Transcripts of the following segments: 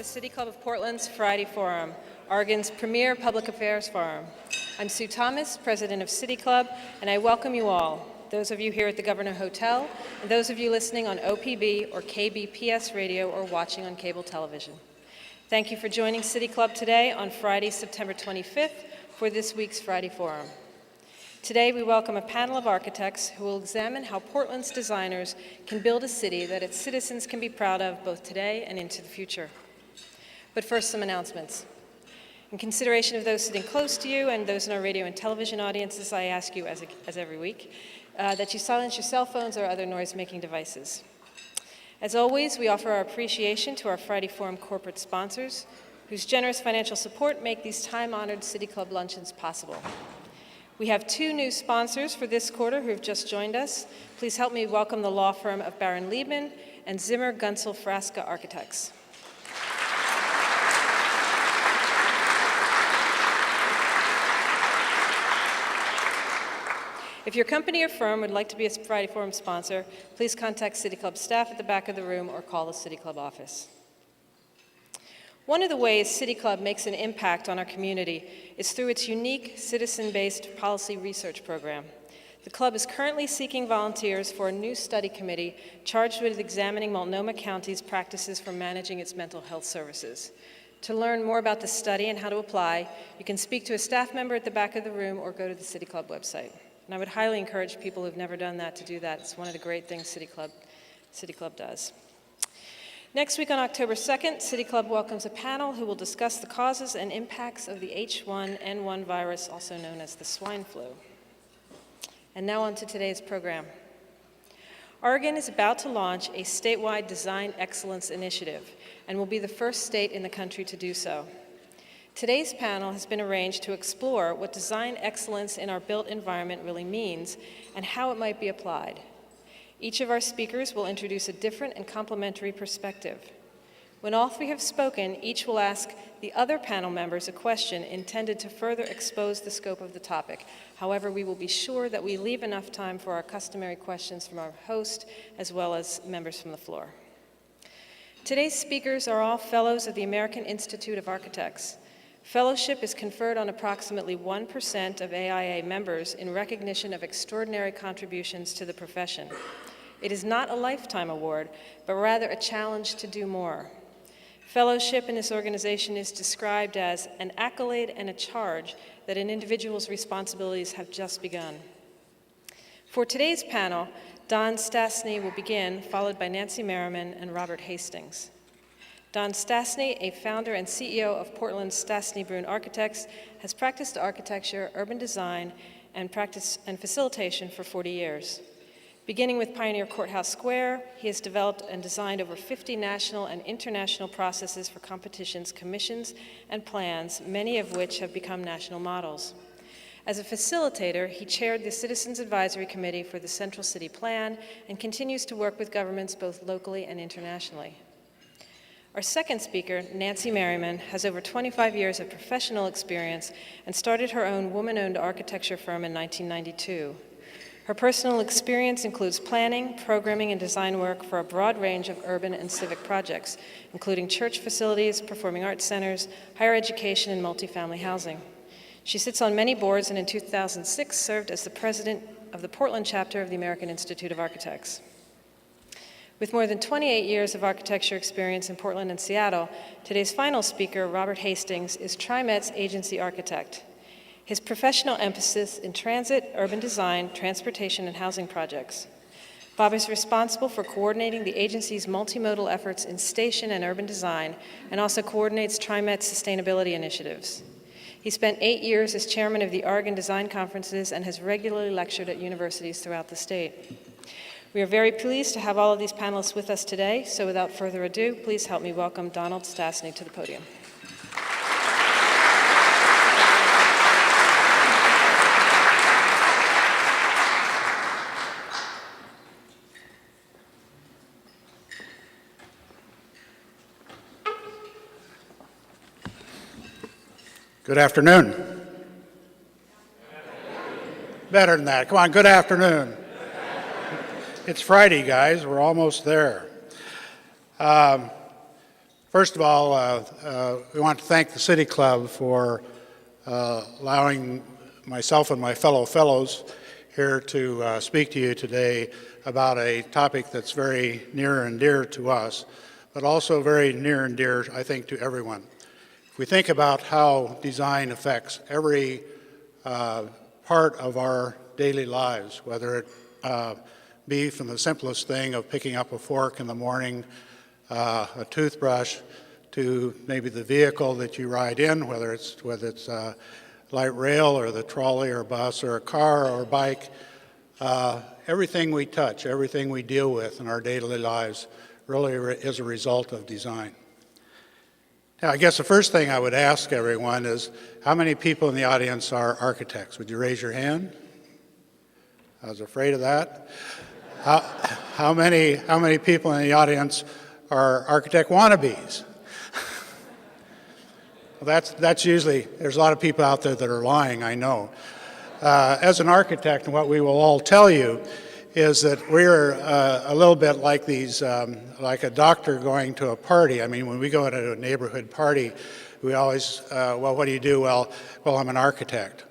the City Club of Portland's Friday Forum, Oregon's premier public affairs forum. I'm Sue Thomas, president of City Club, and I welcome you all, those of you here at the Governor Hotel, and those of you listening on OPB or KBPS radio or watching on cable television. Thank you for joining City Club today on Friday, September 25th for this week's Friday Forum. Today we welcome a panel of architects who will examine how Portland's designers can build a city that its citizens can be proud of both today and into the future. But first, some announcements. In consideration of those sitting close to you and those in our radio and television audiences, I ask you, as every week, that you silence your cell phones or other noise-making devices. As always, we offer our appreciation to our Friday Forum corporate sponsors, whose generous financial support make these time-honored City Club luncheons possible. We have two new sponsors for this quarter who have just joined us. Please help me welcome the law firm of Baron Liebman and Zimmer Gunsel Frasca Architects. If your company or firm would like to be a Friday Forum sponsor, please contact City Club staff at the back of the room or call the City Club office. One of the ways City Club makes an impact on our community is through its unique citizen-based policy research program. The club is currently seeking volunteers for a new study committee charged with examining Multnomah County's practices for managing its mental health services. To learn more about the study and how to apply, you can speak to a staff member at the back of the room or go to the City Club website. And I would highly encourage people who've never done that to do that. It's one of the great things City Club does. Next week on October 2nd, City Club welcomes a panel who will discuss the causes and impacts of the H1N1 virus, also known as the swine flu. And now on to today's program. Oregon is about to launch a statewide design excellence initiative and will be the first state in the country to do so. Today's panel has been arranged to explore what design excellence in our built environment really means and how it might be applied. Each of our speakers will introduce a different and complementary perspective. When all three have spoken, each will ask the other panel members a question intended to further expose the scope of the topic. However, we will be sure that we leave enough time for our customary questions from our host as well as members from the floor. Today's speakers are all fellows of the American Institute of Architects. Fellowship is conferred on approximately 1% of AIA members in recognition of extraordinary contributions to the profession. It is not a lifetime award, but rather a challenge to do more. Fellowship in this organization is described as an accolade and a charge that an individual's responsibilities have just begun. For today's panel, Don Stastny will begin, followed by Nancy Merryman and Robert Hastings. Don Stastny, a founder and CEO of Portland's StastnyBrun Architects, has practiced architecture, urban design, and facilitation for 40 years. Beginning with Pioneer Courthouse Square, he has developed and designed over 50 national and international processes for competitions, commissions, and plans, many of which have become national models. As a facilitator, he chaired the Citizens Advisory Committee for the Central City Plan and continues to work with governments both locally and internationally. Our second speaker, Nancy Merryman, has over 25 years of professional experience and started her own woman-owned architecture firm in 1992. Her personal experience includes planning, programming, and design work for a broad range of urban and civic projects, including church facilities, performing arts centers, higher education, and multifamily housing. She sits on many boards and in 2006 served as the president of the Portland chapter of the American Institute of Architects. With more than 28 years of architecture experience in Portland and Seattle, today's final speaker, Robert Hastings, is TriMet's agency architect. His professional emphasis in transit, urban design, transportation, and housing projects. Bob is responsible for coordinating the agency's multimodal efforts in station and urban design, and also coordinates TriMet's sustainability initiatives. He spent 8 years as chairman of the Oregon Design Conferences and has regularly lectured at universities throughout the state. We are very pleased to have all of these panelists with us today, so without further ado, please help me welcome Donald Stastny to the podium. Good afternoon. Better than that. Come on, good afternoon. It's Friday, guys. We're almost there. First of all, we want to thank the City Club for allowing myself and my fellow fellows here to speak to you today about a topic that's very near and dear to us, but also very near and dear, I think, to everyone. If we think about how design affects every part of our daily lives, whether it be from the simplest thing of picking up a fork in the morning, a toothbrush, to maybe the vehicle that you ride in, whether it's light rail or the trolley or bus or a car or bike, everything we touch, everything we deal with in our daily lives really is a result of design. Now, I guess the first thing I would ask everyone is, how many people in the audience are architects? Would you raise your hand? I was afraid of that. How many people in the audience are architect wannabes? Well, that's usually, there's a lot of people out there that are lying, I know. As an architect, what we will all tell you is that we're a little bit like like a doctor going to a party. I mean, when we go to a neighborhood party, we always, well, what do you do? Well, I'm an architect.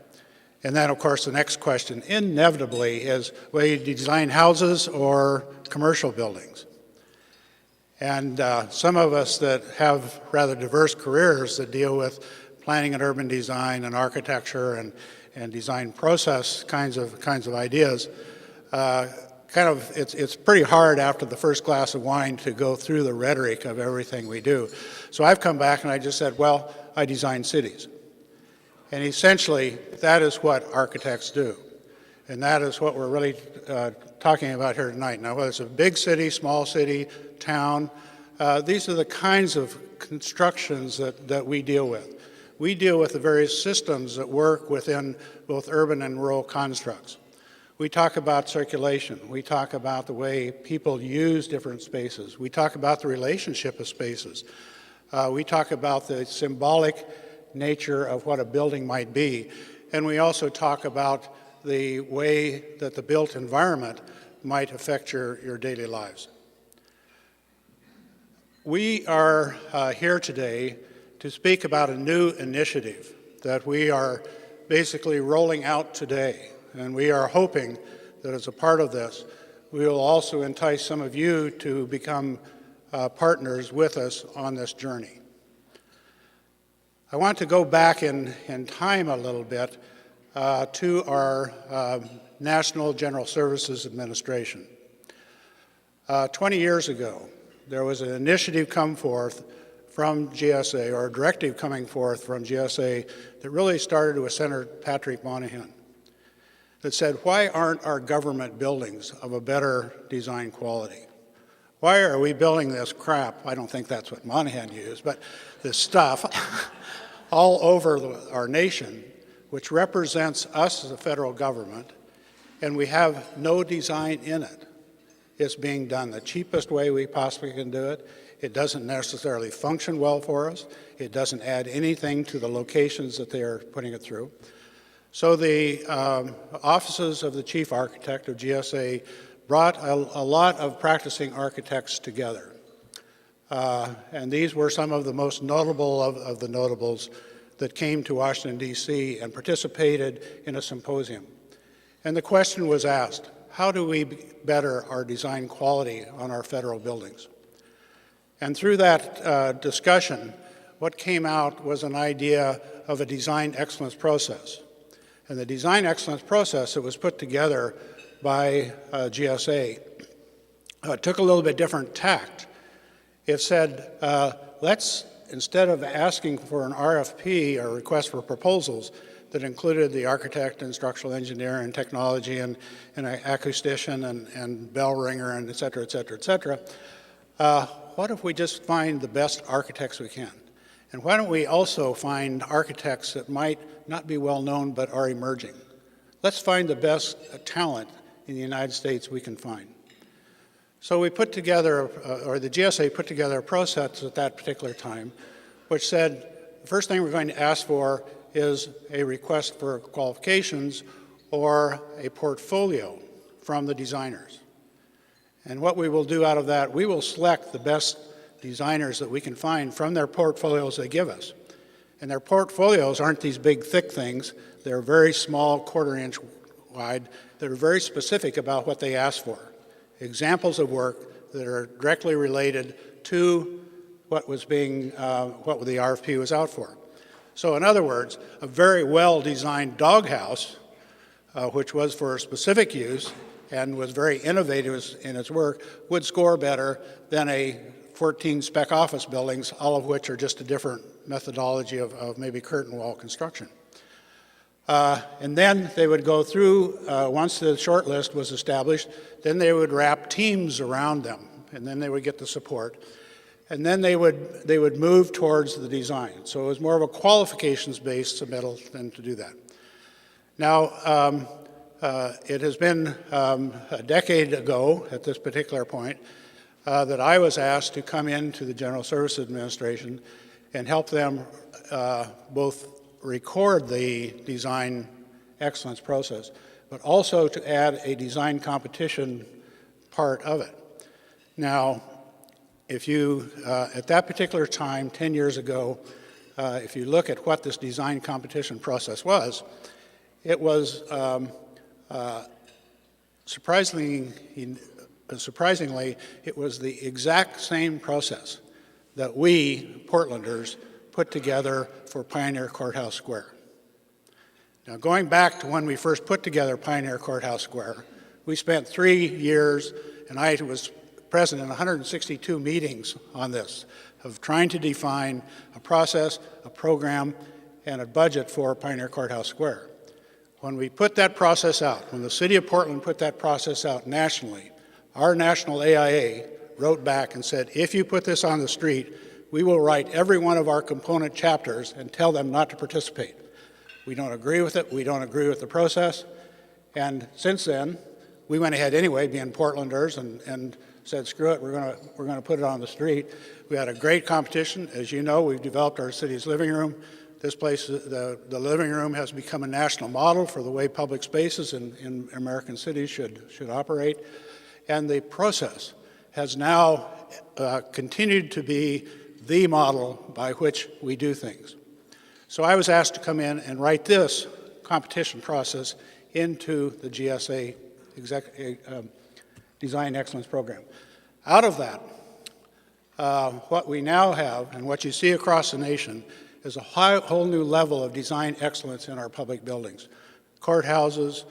And then, of course, the next question inevitably is, well, you design houses or commercial buildings? And some of us that have rather diverse careers that deal with planning and urban design and architecture and design process kinds of ideas, it's pretty hard after the first glass of wine to go through the rhetoric of everything we do. So I've come back and I just said, well, I design cities. And essentially, that is what architects do. And that is what we're really talking about here tonight. Now, whether it's a big city, small city, town, these are the kinds of constructions that we deal with. We deal with the various systems that work within both urban and rural constructs. We talk about circulation. We talk about the way people use different spaces. We talk about the relationship of spaces. We talk about the symbolic nature of what a building might be. And we also talk about the way that the built environment might affect your daily lives. We are here today to speak about a new initiative that we are basically rolling out today. And we are hoping that as a part of this, we will also entice some of you to become partners with us on this journey. I want to go back in time a little bit to our National General Services Administration. 20 years ago, there was an initiative come forth from GSA, or a directive coming forth from GSA, that really started with Senator Patrick Monahan, that said, why aren't our government buildings of a better design quality? Why are we building this crap? I don't think that's what Monahan used, but this stuff all over our nation, which represents us as a federal government, and we have no design in it. It's being done the cheapest way we possibly can do it. It doesn't necessarily function well for us. It doesn't add anything to the locations that they are putting it through. So the offices of the chief architect of GSA brought a lot of practicing architects together. And these were some of the most notable of the notables that came to Washington, D.C. and participated in a symposium. And the question was asked, how do we better our design quality on our federal buildings? And through that discussion, what came out was an idea of a design excellence process. And the design excellence process that was put together by GSA took a little bit different tact. It said, let's, instead of asking for an RFP, or request for proposals, that included the architect and structural engineer and technology and acoustician and bell ringer and et cetera, et cetera, et cetera, what if we just find the best architects we can? And why don't we also find architects that might not be well known but are emerging? Let's find the best talent in the United States we can find. So we put together, or the GSA put together a process at that particular time, which said, the first thing we're going to ask for is a request for qualifications or a portfolio from the designers. And what we will do out of that, we will select the best designers that we can find from their portfolios they give us. And their portfolios aren't these big, thick things. They're very small, quarter-inch wide, that are very specific about what they ask for. Examples of work that are directly related to what was being, what the RFP was out for. So in other words, a very well-designed doghouse, which was for a specific use and was very innovative in its work, would score better than a 14 spec office buildings, all of which are just a different methodology of maybe curtain wall construction. And then they would go through, once the short list was established, then they would wrap teams around them, and then they would get the support. And then they would move towards the design. So it was more of a qualifications-based submittal than to do that. Now, it has been a decade ago at this particular point that I was asked to come into the General Services Administration and help them both record the design excellence process, but also to add a design competition part of it. Now, if you, at that particular time, 10 years ago, if you look at what this design competition process was, it was surprisingly, it was the exact same process that we, Portlanders, put together for Pioneer Courthouse Square. Now, going back to when we first put together Pioneer Courthouse Square, we spent 3 years, and I was present in 162 meetings on this, of trying to define a process, a program, and a budget for Pioneer Courthouse Square. When we put that process out, when the City of Portland put that process out nationally, our national AIA wrote back and said, if you put this on the street, we will write every one of our component chapters and tell them not to participate. We don't agree with it, we don't agree with the process, and since then, we went ahead anyway, being Portlanders, and said, screw it, we're going to put it on the street. We had a great competition. As you know, we've developed our city's living room. This place, the living room has become a national model for the way public spaces in American cities should operate. And the process has now continued to be the model by which we do things. So I was asked to come in and write this competition process into the GSA Design Excellence Program. Out of that, what we now have and what you see across the nation is a whole new level of design excellence in our public buildings. Courthouses,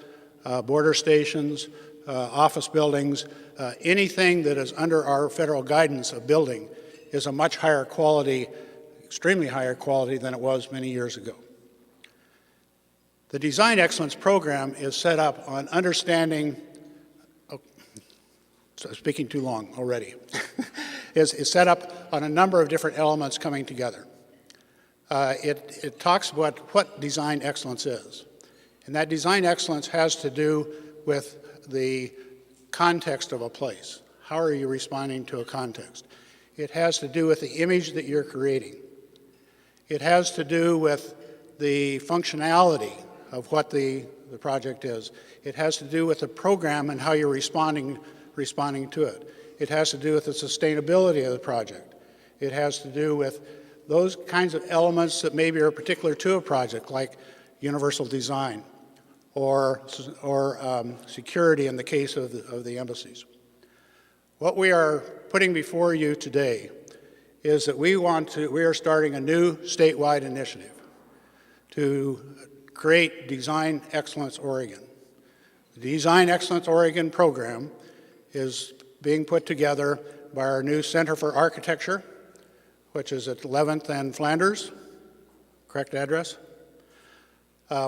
border stations, office buildings, anything that is under our federal guidance of building is a much higher quality, extremely higher quality than it was many years ago. The Design Excellence Program is set up on understanding, speaking too long already, is set up on a number of different elements coming together. It talks about what design excellence is. And that design excellence has to do with the context of a place. How are you responding to a context? It has to do with the image that you're creating. It has to do with the functionality of what the project is. It has to do with the program and how you're responding to it. It has to do with the sustainability of the project. It has to do with those kinds of elements that maybe are particular to a project, like universal design or security in the case of the embassies. What we are putting before you today is that we are starting a new statewide initiative to create Design Excellence Oregon. The Design Excellence Oregon program is being put together by our new Center for Architecture, which is at 11th and Flanders, correct address,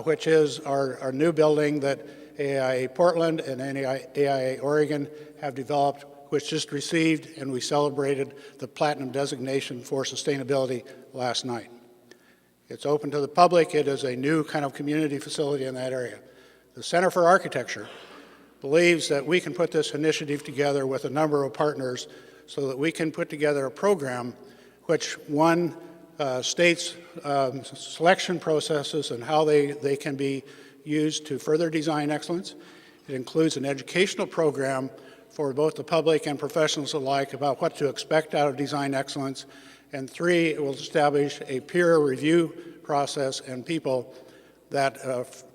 which is our new building that AIA Portland and AIA Oregon have developed, which just received, and we celebrated the Platinum designation for sustainability last night. It's open to the public. It is a new kind of community facility in that area. The Center for Architecture believes that we can put this initiative together with a number of partners so that we can put together a program which, one, states selection processes and how they can be used to further design excellence. It includes an educational program for both the public and professionals alike about what to expect out of design excellence. And 3, it will establish a peer review process and people that,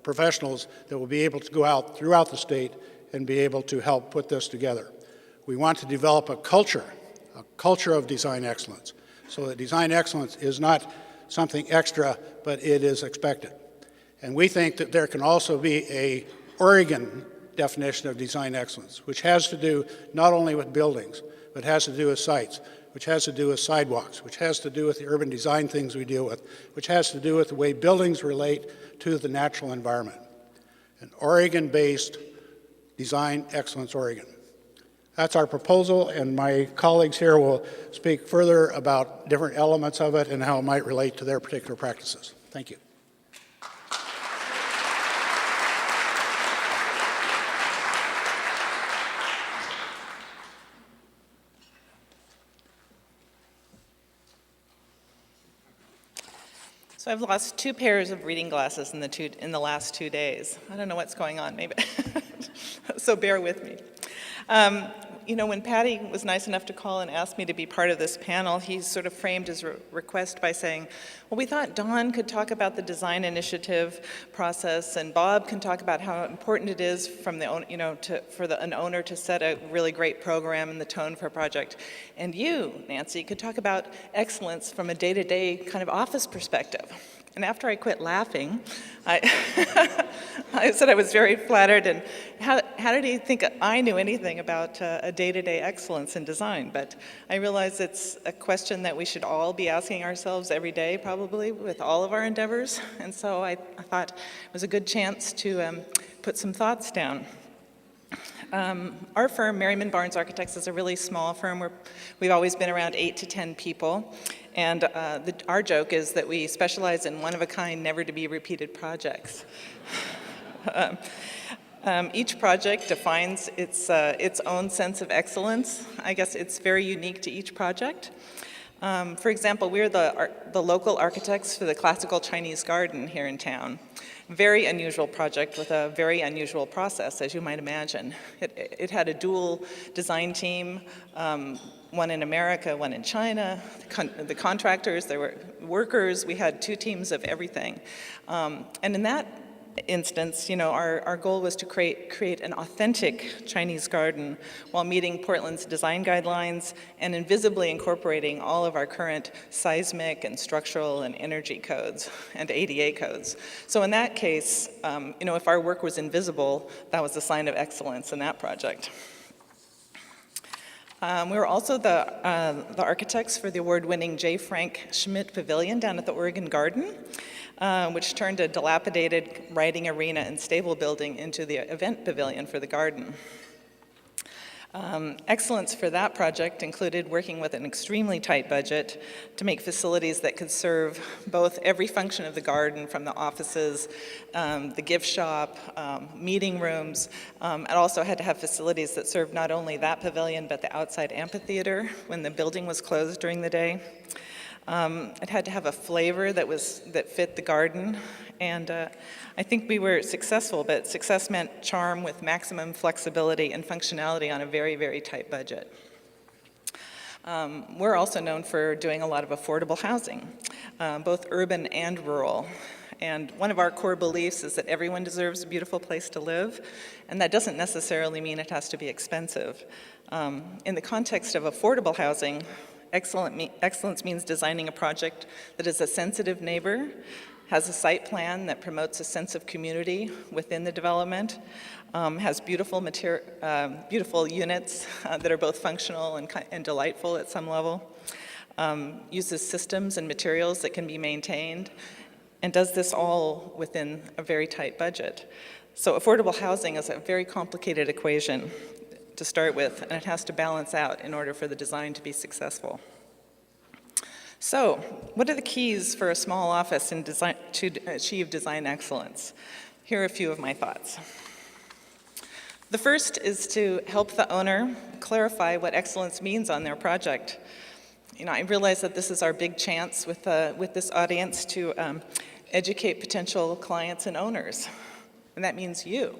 professionals that will be able to go out throughout the state and be able to help put this together. We want to develop a culture of design excellence, so that design excellence is not something extra, but it is expected. And we think that there can also be a Oregon definition of design excellence, which has to do not only with buildings, but has to do with sites, which has to do with sidewalks, which has to do with the urban design things we deal with, which has to do with the way buildings relate to the natural environment. An Oregon-based design excellence Oregon. That's our proposal, and my colleagues here will speak further about different elements of it and how it might relate to their particular practices. Thank you. So I've lost 2 pairs of reading glasses in the last 2 days. I don't know what's going on, maybe. So bear with me. You know, when Patty was nice enough to call and ask me to be part of this panel, he sort of framed his request by saying, well, we thought Dawn could talk about the design initiative process, and Bob can talk about how important it is from the, you know, for an owner to set a really great program and the tone for a project. And you, Nancy, could talk about excellence from a day-to-day kind of office perspective. And after I quit laughing, I said I was very flattered, and how did he think I knew anything about a day-to-day excellence in design? But I realize it's a question that we should all be asking ourselves every day, probably, with all of our endeavors. And so I thought it was a good chance to put some thoughts down. Our firm, Merryman Barnes Architects, is a really small firm. We've always been around 8 to 10 people. And our joke is that we specialize in one-of-a-kind, never-to-be-repeated projects. Each project defines its own sense of excellence. I guess it's very unique to each project. For example, we're the local architects for the classical Chinese garden here in town. Very unusual project with a very unusual process, as you might imagine. It had a dual design team, one in America, one in China. The contractors, there were workers. We had 2 teams of everything. And in that instance, you know, our goal was to create an authentic Chinese garden while meeting Portland's design guidelines and invisibly incorporating all of our current seismic and structural and energy codes and ADA codes. So in that case, you know, if our work was invisible, that was a sign of excellence in that project. We were also the architects for the award-winning J. Frank Schmidt Pavilion down at the Oregon Garden, which turned a dilapidated riding arena and stable building into the event pavilion for the garden. Excellence for that project included working with an extremely tight budget to make facilities that could serve both every function of the garden, from the offices, the gift shop, meeting rooms. It also had to have facilities that served not only that pavilion, but the outside amphitheater when the building was closed during the day. It had to have a flavor that fit the garden, and I think we were successful, but success meant charm with maximum flexibility and functionality on a very, very tight budget. We're also known for doing a lot of affordable housing, both urban and rural. And one of our core beliefs is that everyone deserves a beautiful place to live, and that doesn't necessarily mean it has to be expensive. In the context of affordable housing, excellence means designing a project that is a sensitive neighbor, has a site plan that promotes a sense of community within the development, has beautiful units that are both functional and delightful at some level, uses systems and materials that can be maintained, and does this all within a very tight budget. So affordable housing is a very complicated equation to start with, and it has to balance out in order for the design to be successful. So, what are the keys for a small office in design to achieve design excellence? Here are a few of my thoughts. The first is to help the owner clarify what excellence means on their project. You know, I realize that this is our big chance with this audience to educate potential clients and owners, and that means you.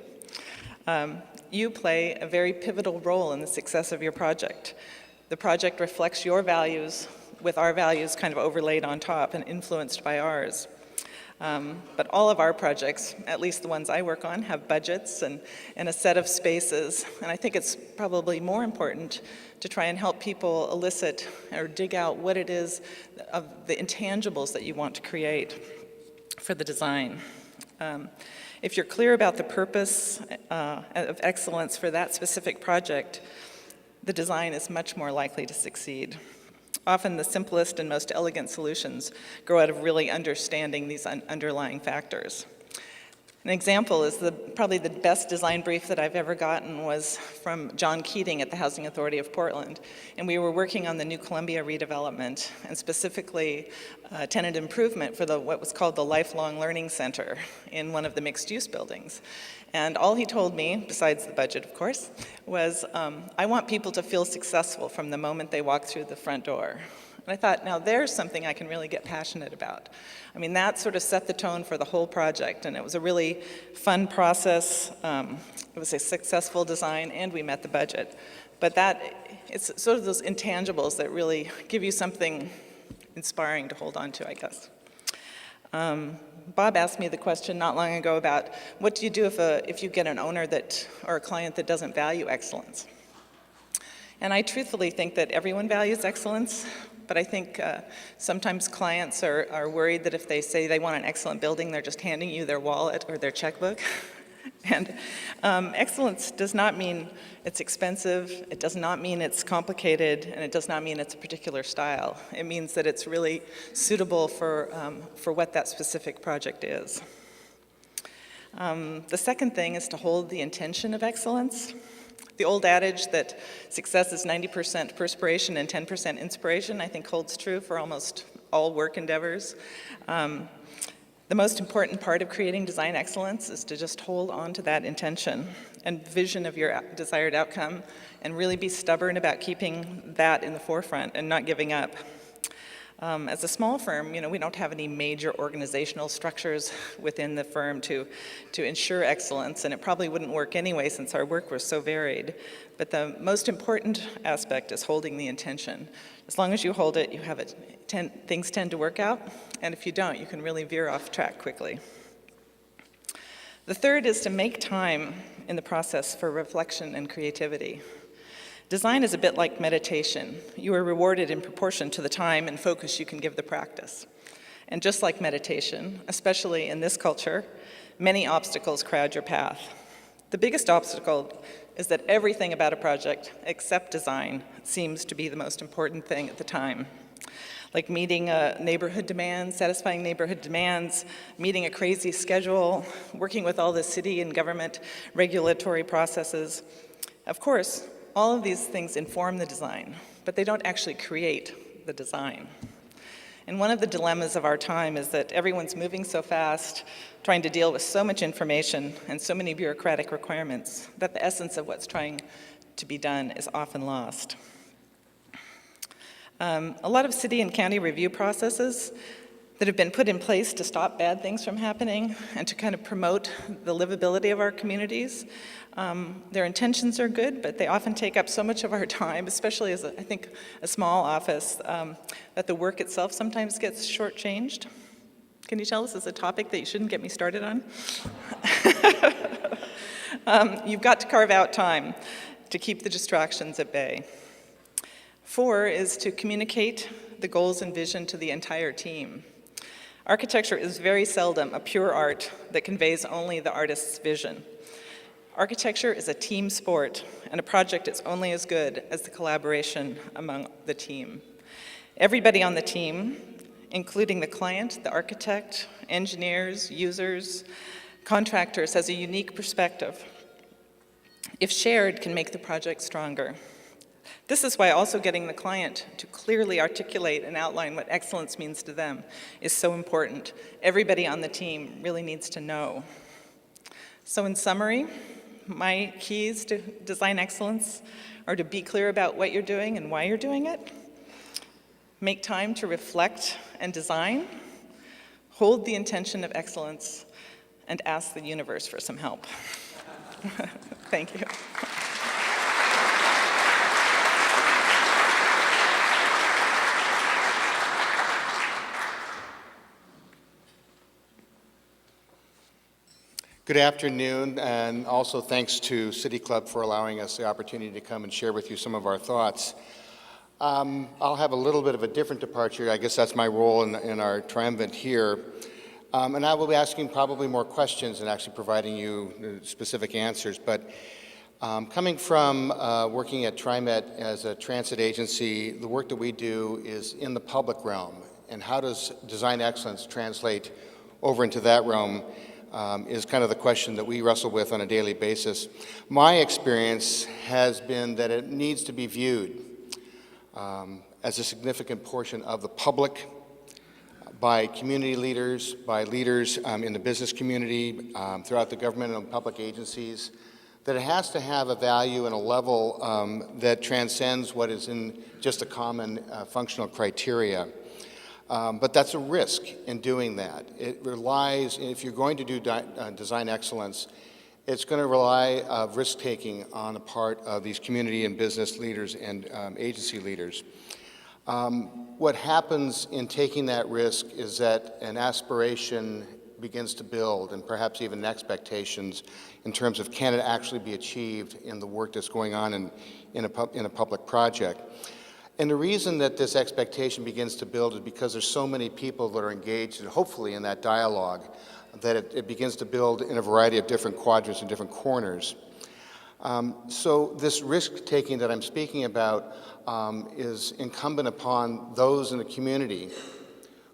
You play a very pivotal role in the success of your project. The project reflects your values with our values kind of overlaid on top and influenced by ours. But all of our projects, at least the ones I work on, have budgets and a set of spaces. And I think it's probably more important to try and help people elicit or dig out what it is of the intangibles that you want to create for the design. If you're clear about the purpose of excellence for that specific project, the design is much more likely to succeed. Often the simplest and most elegant solutions grow out of really understanding these underlying factors. An example is probably the best design brief that I've ever gotten was from John Keating at the Housing Authority of Portland. And we were working on the New Columbia redevelopment, and specifically tenant improvement for what was called the Lifelong Learning Center in one of the mixed-use buildings. And all he told me, besides the budget, of course, was, I want people to feel successful from the moment they walk through the front door. And I thought, now there's something I can really get passionate about. I mean, that sort of set the tone for the whole project, and it was a really fun process. It was a successful design, and we met the budget. But it's sort of those intangibles that really give you something inspiring to hold on to, I guess. Bob asked me the question not long ago about what do you do if you get an owner or a client that doesn't value excellence? And I truthfully think that everyone values excellence, but I think sometimes clients are worried that if they say they want an excellent building, they're just handing you their wallet or their checkbook. And excellence does not mean it's expensive, it does not mean it's complicated, and it does not mean it's a particular style. It means that it's really suitable for what that specific project is. The second thing is to hold the intention of excellence. The old adage that success is 90% perspiration and 10% inspiration, I think holds true for almost all work endeavors. The most important part of creating design excellence is to just hold on to that intention and vision of your desired outcome and really be stubborn about keeping that in the forefront and not giving up. As a small firm, we don't have any major organizational structures within the firm to ensure excellence, and it probably wouldn't work anyway since our work was so varied. But the most important aspect is holding the intention. As long as you hold it, you have it. Things tend to work out, and if you don't, you can really veer off track quickly. The third is to make time in the process for reflection and creativity. Design is a bit like meditation. You are rewarded in proportion to the time and focus you can give the practice. And just like meditation, especially in this culture, many obstacles crowd your path. The biggest obstacle is that everything about a project, except design, seems to be the most important thing at the time. Like meeting neighborhood demands, satisfying neighborhood demands, meeting a crazy schedule, working with all the city and government regulatory processes. Of course, all of these things inform the design, but they don't actually create the design. And one of the dilemmas of our time is that everyone's moving so fast, trying to deal with so much information and so many bureaucratic requirements, that the essence of what's trying to be done is often lost. A lot of city and county review processes that have been put in place to stop bad things from happening and to kind of promote the livability of our communities. Their intentions are good, but they often take up so much of our time, especially as, I think, a small office, that the work itself sometimes gets shortchanged. Can you tell this is a topic that you shouldn't get me started on? You've got to carve out time to keep the distractions at bay. 4 is to communicate the goals and vision to the entire team. Architecture is very seldom a pure art that conveys only the artist's vision. Architecture is a team sport, and a project is only as good as the collaboration among the team. Everybody on the team, including the client, the architect, engineers, users, contractors, has a unique perspective. If shared, can make the project stronger. This is why also getting the client to clearly articulate and outline what excellence means to them is so important. Everybody on the team really needs to know. So in summary, my keys to design excellence are to be clear about what you're doing and why you're doing it, make time to reflect and design, hold the intention of excellence, and ask the universe for some help. Thank you. Good afternoon, and also thanks to City Club for allowing us the opportunity to come and share with you some of our thoughts. I'll have a little bit of a different departure. I guess that's my role in our triumvirate here. And I will be asking probably more questions and actually providing you specific answers. But coming from working at TriMet as a transit agency, the work that we do is in the public realm. And how does design excellence translate over into that realm is kind of the question that we wrestle with on a daily basis. My experience has been that it needs to be viewed as a significant portion of the public, by community leaders, by leaders in the business community, throughout the government and public agencies, that it has to have a value and a level that transcends what is in just a common functional criteria. But that's a risk in doing that. It relies, if you're going to do design excellence, it's going to rely risk-taking on the part of these community and business leaders and agency leaders. What happens in taking that risk is that an aspiration begins to build, and perhaps even expectations in terms of can it actually be achieved in the work that's going on in a public project. And the reason that this expectation begins to build is because there's so many people that are engaged, hopefully, in that dialogue, that it begins to build in a variety of different quadrants and different corners. So this risk-taking that I'm speaking about is incumbent upon those in the community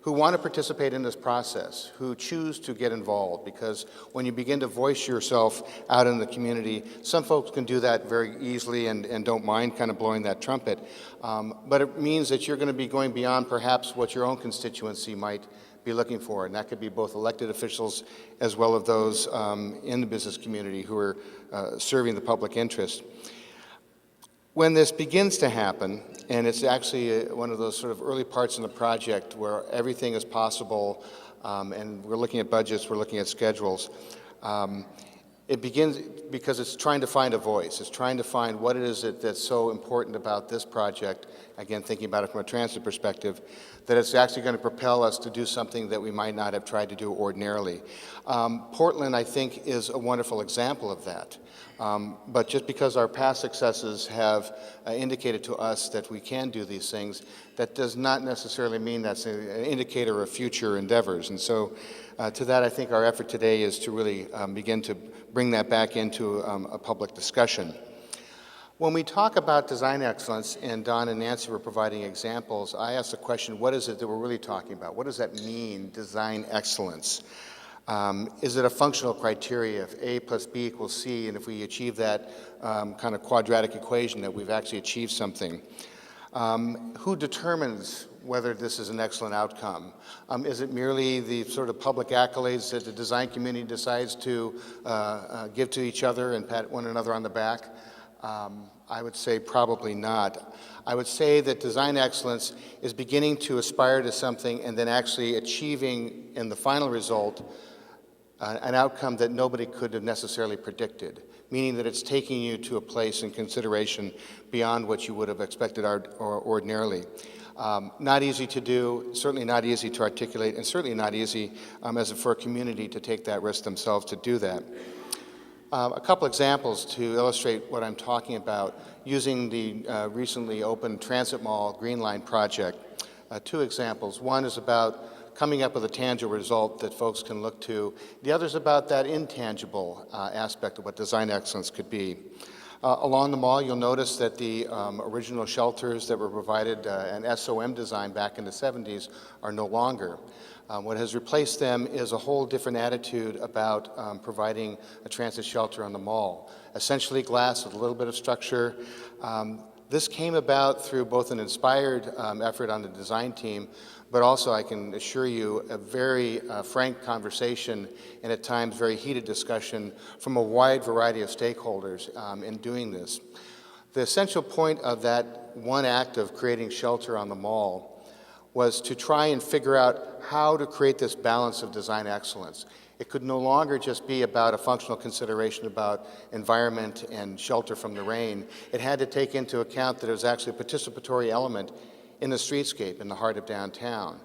who want to participate in this process, who choose to get involved, because when you begin to voice yourself out in the community, some folks can do that very easily and don't mind kind of blowing that trumpet. But it means that you're going to be going beyond perhaps what your own constituency might be looking for, and that could be both elected officials as well as those in the business community who are serving the public interest. When this begins to happen, and it's actually one of those sort of early parts in the project where everything is possible, and we're looking at budgets, we're looking at schedules, it begins because it's trying to find a voice. It's trying to find what it is that's so important about this project, again, thinking about it from a transit perspective, that it's actually going to propel us to do something that we might not have tried to do ordinarily. Portland, I think, is a wonderful example of that. But just because our past successes have indicated to us that we can do these things, that does not necessarily mean that's an indicator of future endeavors. And so to that, I think our effort today is to really begin to bring that back into a public discussion. When we talk about design excellence, and Don and Nancy were providing examples, I asked the question, what is it that we're really talking about? What does that mean, design excellence? Is it a functional criteria? If A plus B equals C, and if we achieve that kind of quadratic equation, that we've actually achieved something? Who determines whether this is an excellent outcome? Is it merely the sort of public accolades that the design community decides to give to each other and pat one another on the back? I would say probably not. I would say that design excellence is beginning to aspire to something and then actually achieving in the final result an outcome that nobody could have necessarily predicted, meaning that it's taking you to a place in consideration beyond what you would have expected ordinarily. Not easy to do, certainly not easy to articulate, and certainly not easy for a community to take that risk themselves to do that. A couple examples to illustrate what I'm talking about using the recently opened Transit Mall Green Line project. Two examples. One is about coming up with a tangible result that folks can look to. The other is about that intangible aspect of what design excellence could be. Along the mall, you'll notice that the original shelters that were provided an SOM design back in the 70s are no longer. What has replaced them is a whole different attitude about providing a transit shelter on the mall. Essentially glass with a little bit of structure. This came about through both an inspired effort on the design team, but also, I can assure you, a very frank conversation and at times very heated discussion from a wide variety of stakeholders in doing this. The essential point of that one act of creating shelter on the mall was to try and figure out how to create this balance of design excellence. It could no longer just be about a functional consideration about environment and shelter from the rain. It had to take into account that there was actually a participatory element in the streetscape in the heart of downtown.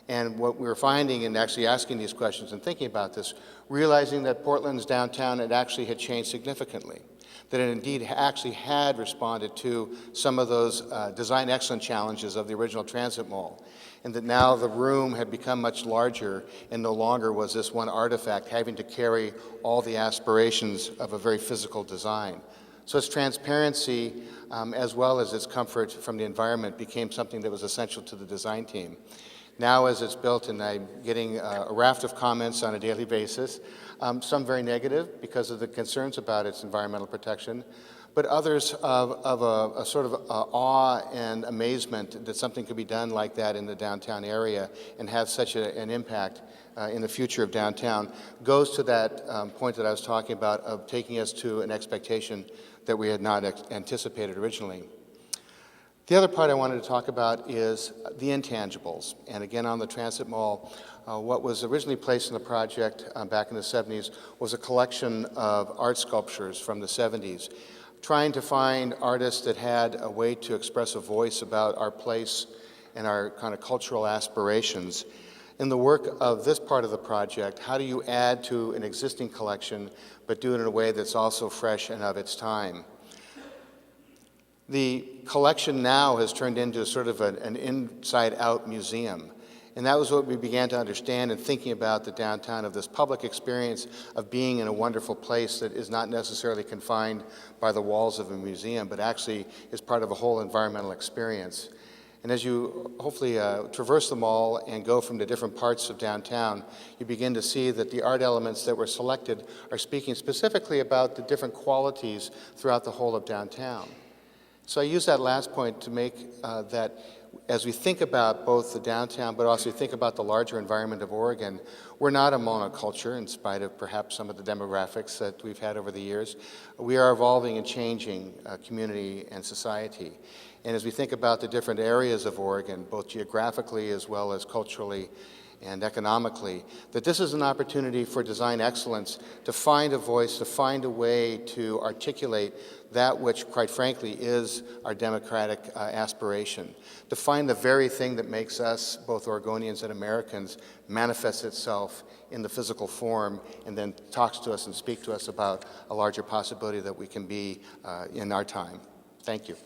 And what we were finding in actually asking these questions and thinking about this, realizing that Portland's downtown had actually changed significantly, that it indeed actually had responded to some of those design excellence challenges of the original transit mall, and that now the room had become much larger and no longer was this one artifact having to carry all the aspirations of a very physical design. So its transparency, as well as its comfort from the environment, became something that was essential to the design team. Now, as it's built, and I'm getting a raft of comments on a daily basis, some very negative because of the concerns about its environmental protection, but others of a sort of awe and amazement that something could be done like that in the downtown area and have such an impact in the future of downtown, goes to that point that I was talking about of taking us to an expectation that we had not anticipated originally. The other part I wanted to talk about is the intangibles. And again, on the transit mall, what was originally placed in the project back in the 70s was a collection of art sculptures from the 70s, trying to find artists that had a way to express a voice about our place and our kind of cultural aspirations. In the work of this part of the project, how do you add to an existing collection, but do it in a way that's also fresh and of its time? The collection now has turned into sort of an inside-out museum. And that was what we began to understand in thinking about the downtown, of this public experience of being in a wonderful place that is not necessarily confined by the walls of a museum, but actually is part of a whole environmental experience. And as you hopefully traverse the mall and go from the different parts of downtown, you begin to see that the art elements that were selected are speaking specifically about the different qualities throughout the whole of downtown. So I use that last point to make that as we think about both the downtown, but also think about the larger environment of Oregon, we're not a monoculture in spite of perhaps some of the demographics that we've had over the years. We are evolving and changing community and society. And as we think about the different areas of Oregon, both geographically as well as culturally and economically, that this is an opportunity for design excellence to find a voice, to find a way to articulate that which, quite frankly, is our democratic aspiration, to find the very thing that makes us, both Oregonians and Americans, manifest itself in the physical form and then talks to us and speaks to us about a larger possibility that we can be in our time. Thank you.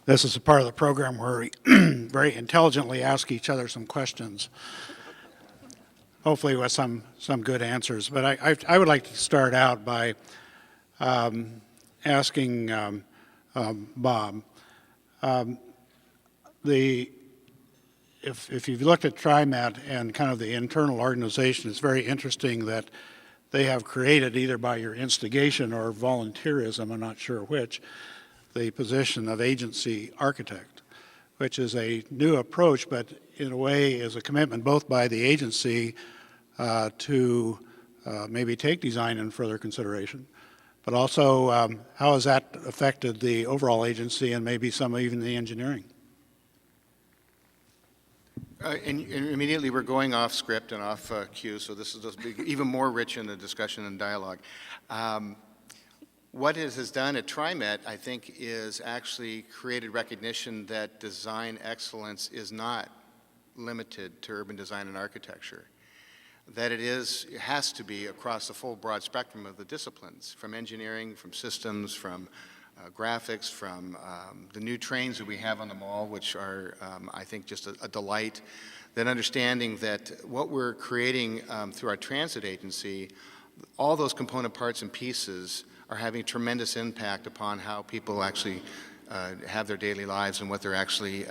This is a part of the program where we very intelligently ask each other some questions, hopefully with some good answers. But I would like to start out by asking Bob, if you've looked at TriMet and kind of the internal organization, it's very interesting that they have created, either by your instigation or volunteerism, I'm not sure which, the position of agency architect, which is a new approach, but in a way is a commitment both by the agency to maybe take design in further consideration, but also how has that affected the overall agency and maybe some even the engineering? And immediately we're going off script and off cue, so this is even more rich in the discussion and dialogue. What it has done at TriMet, I think, is actually created recognition that design excellence is not limited to urban design and architecture, that it has to be across the full broad spectrum of the disciplines, from engineering, from systems, from graphics, from the new trains that we have on the mall, which are, I think, just a delight, that understanding that what we're creating through our transit agency, all those component parts and pieces are having tremendous impact upon how people actually have their daily lives and what they're actually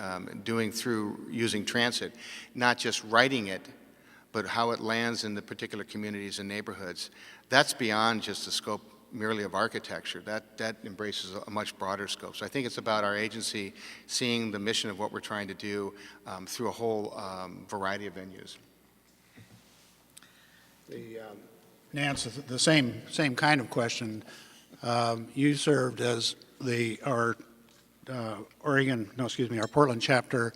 doing through using transit, not just writing it, but how it lands in the particular communities and neighborhoods. That's beyond just the scope merely of architecture. That embraces a much broader scope. So I think it's about our agency seeing the mission of what we're trying to do through a whole variety of venues. Nance, the same kind of question. You served as our Portland chapter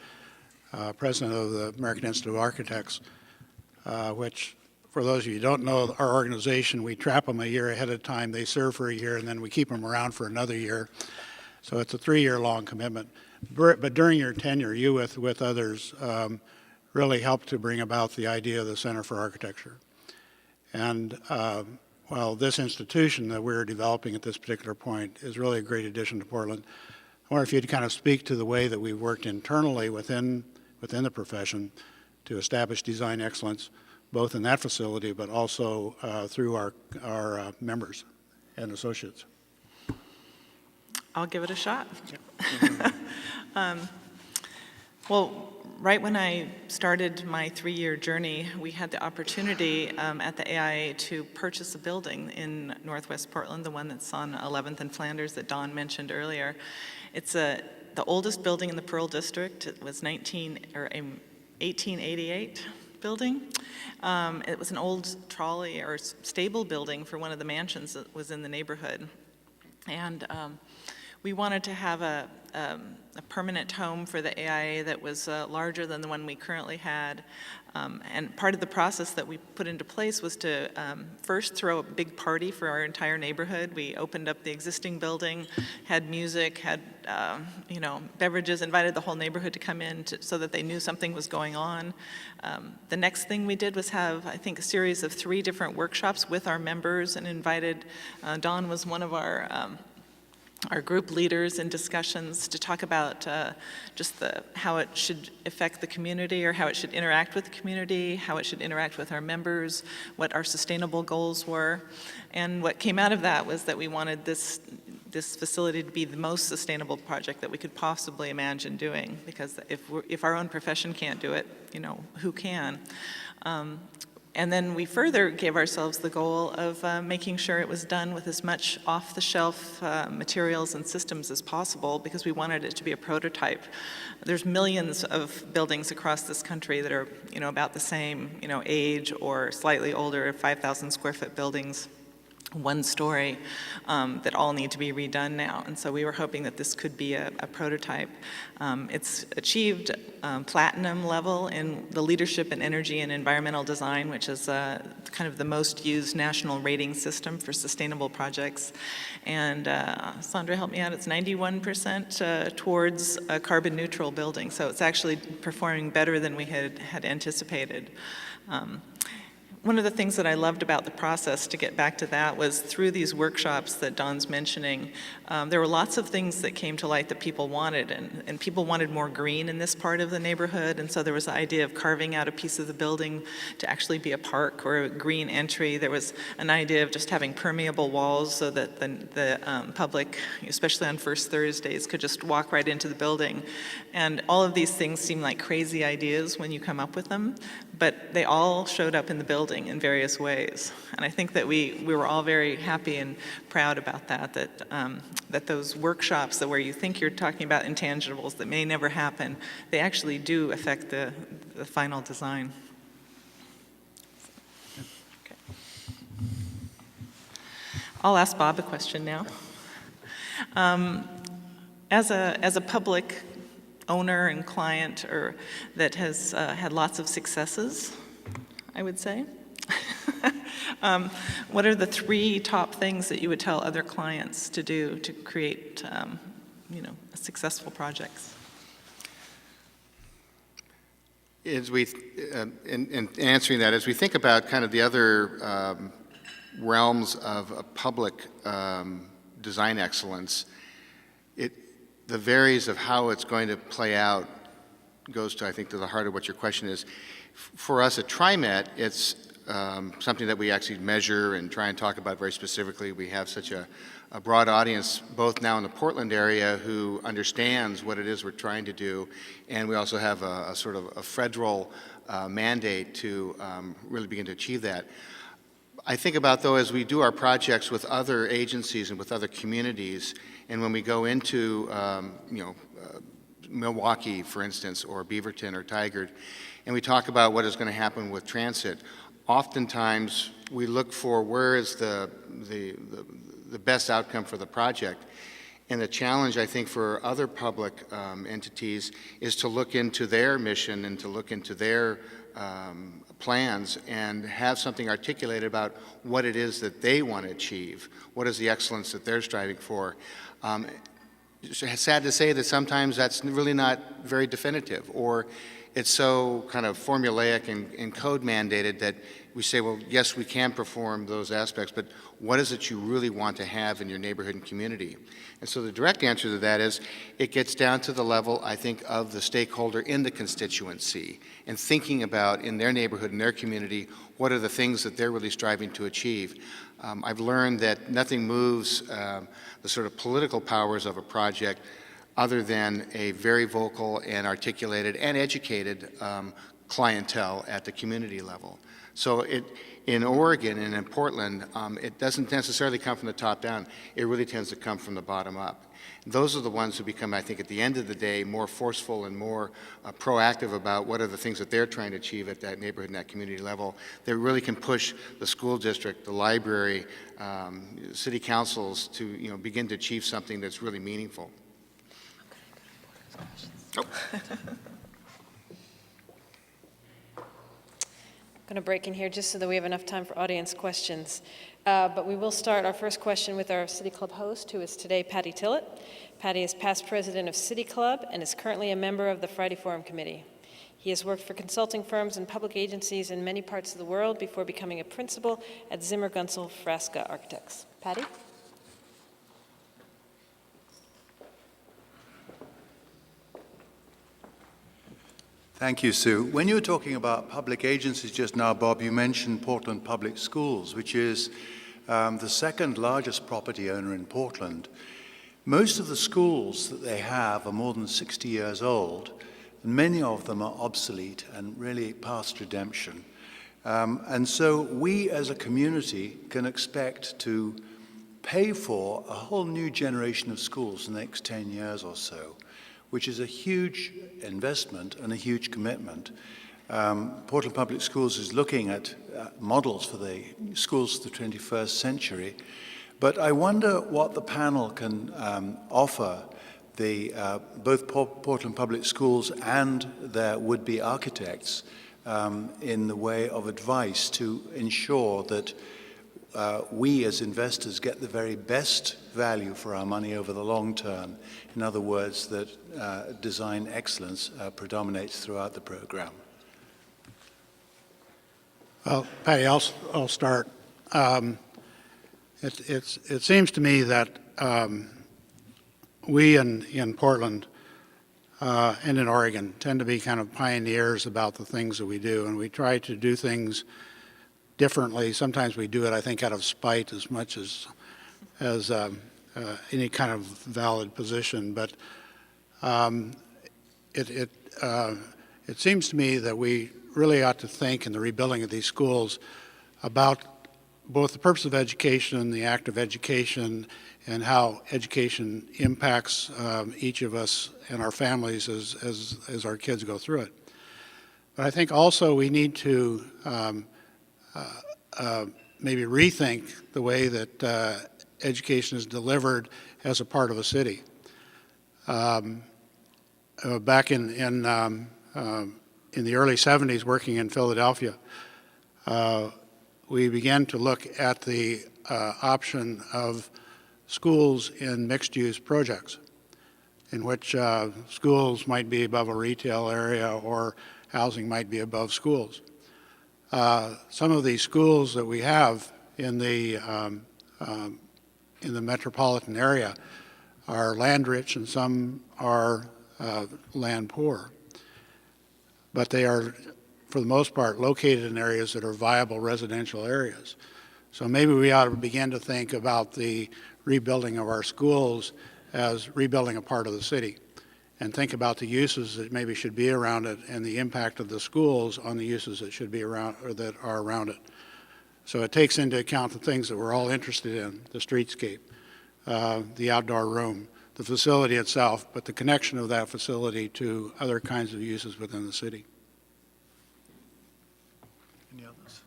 president of the American Institute of Architects, which, for those of you who don't know, our organization, we trap them a year ahead of time. They serve for a year, and then we keep them around for another year. So it's a 3-year-long commitment. But during your tenure, you with others really helped to bring about the idea of the Center for Architecture. And while this institution that we're developing at this particular point is really a great addition to Portland, I wonder if you'd kind of speak to the way that we've worked internally within the profession to establish design excellence, both in that facility, but also through our members and associates. I'll give it a shot. Well, right when I started my 3-year journey, we had the opportunity at the AIA to purchase a building in Northwest Portland, the one that's on 11th and Flanders that Don mentioned earlier. It's the oldest building in the Pearl District. It was 1888 building. It was an old trolley or stable building for one of the mansions that was in the neighborhood. And we wanted to have a permanent home for the AIA that was larger than the one we currently had. And part of the process that we put into place was to first throw a big party for our entire neighborhood. We opened up the existing building, had music, had beverages, invited the whole neighborhood to come in so that they knew something was going on. The next thing we did was have, I think, a series of 3 different workshops with our members and invited, Don was one of our group leaders in discussions to talk about just how it should affect the community or how it should interact with the community, how it should interact with our members, what our sustainable goals were. And what came out of that was that we wanted this facility to be the most sustainable project that we could possibly imagine doing, because if our own profession can't do it, who can? And then we further gave ourselves the goal of making sure it was done with as much off-the-shelf materials and systems as possible, because we wanted it to be a prototype. There's millions of buildings across this country that are, about the same, age or slightly older, 5,000 square foot buildings, 1 story, that all need to be redone now. And so we were hoping that this could be a prototype. It's achieved platinum level in the Leadership in Energy and Environmental Design, which is kind of the most used national rating system for sustainable projects. And Sandra, help me out, it's 91% towards a carbon neutral building. So it's actually performing better than we had anticipated. One of the things that I loved about the process, to get back to that, was through these workshops that Don's mentioning, there were lots of things that came to light that people wanted, and people wanted more green in this part of the neighborhood, and so there was the idea of carving out a piece of the building to actually be a park or a green entry. There was an idea of just having permeable walls so that the public, especially on First Thursdays, could just walk right into the building. And all of these things seem like crazy ideas when you come up with them, but they all showed up in the building in various ways. And I think that we were all very happy and proud about that those workshops where you think you're talking about intangibles that may never happen, they actually do affect the final design. Okay. I'll ask Bob a question now. As a public owner and client that has had lots of successes, I would say, what are the 3 top things that you would tell other clients to do to create, successful projects? As we, in answering that, as we think about kind of the other realms of public design excellence, the varies of how it's going to play out goes to, I think, to the heart of what your question is. For us at TriMet, it's something that we actually measure and try and talk about very specifically. We have such a broad audience, both now in the Portland area, who understands what it is we're trying to do, and we also have a sort of a federal mandate to really begin to achieve that. I think about, though, as we do our projects with other agencies and with other communities, and when we go into, Milwaukee, for instance, or Beaverton or Tigard, and we talk about what is going to happen with transit, oftentimes we look for where is the best outcome for the project. And the challenge, I think, for other public entities is to look into their mission and to look into their plans and have something articulated about what it is that they want to achieve, what is the excellence that they're striving for. It's sad to say that sometimes that's really not very definitive, or it's so kind of formulaic and code mandated that we say, well, yes, we can perform those aspects, but what is it you really want to have in your neighborhood and community? And so the direct answer to that is it gets down to the level, I think, of the stakeholder in the constituency and thinking about in their neighborhood and their community, what are the things that they're really striving to achieve. I've learned that nothing moves the sort of political powers of a project other than a very vocal and articulated and educated clientele at the community level. So in Oregon and in Portland, it doesn't necessarily come from the top down. It really tends to come from the bottom up. Those are the ones who become, I think, at the end of the day, more forceful and more proactive about what are the things that they're trying to achieve at that neighborhood and that community level. They really can push the school district, the library, city councils to begin to achieve something that's really meaningful. Oh. I'm going to break in here just so that we have enough time for audience questions. But we will start our first question with our City Club host, who is today Patty Tillett. Patty is past president of City Club and is currently a member of the Friday Forum Committee. He has worked for consulting firms and public agencies in many parts of the world before becoming a principal at Zimmer Gunsel Frasca Architects. Patty? Thank you, Sue. When you were talking about public agencies just now, Bob, you mentioned Portland Public Schools, which is the second largest property owner in Portland. Most of the schools that they have are more than 60 years old, and many of them are obsolete and really past redemption. And so we as a community can expect to pay for a whole new generation of schools in the next 10 years or so, which is a huge investment and a huge commitment. Portland Public Schools is looking at models for the schools of the 21st century, but I wonder what the panel can offer both Portland Public Schools and their would-be architects in the way of advice to ensure that we as investors get the very best value for our money over the long term. In other words, that design excellence predominates throughout the program. Well, Patty, I'll start. It seems to me that we in Portland and in Oregon tend to be kind of pioneers about the things that we do, and we try to do things differently. Sometimes we do it, I think, out of spite as much as any kind of valid position. But it seems to me that we really ought to think in the rebuilding of these schools about both the purpose of education, the act of education, and how education impacts each of us and our families as our kids go through it. But I think also we need to maybe rethink the way that education is delivered as a part of a city. Back in the early 70s, working in Philadelphia, we began to look at the option of schools in mixed-use projects, in which schools might be above a retail area or housing might be above schools. Some of these schools that we have in the metropolitan area are land rich and some are land poor. But they are, for the most part, located in areas that are viable residential areas. So maybe we ought to begin to think about the rebuilding of our schools as rebuilding a part of the city, and think about the uses that maybe should be around it and the impact of the schools on the uses that should be around or that are around it. So it takes into account the things that we're all interested in, the streetscape, the outdoor room, the facility itself, but the connection of that facility to other kinds of uses within the city. Any others?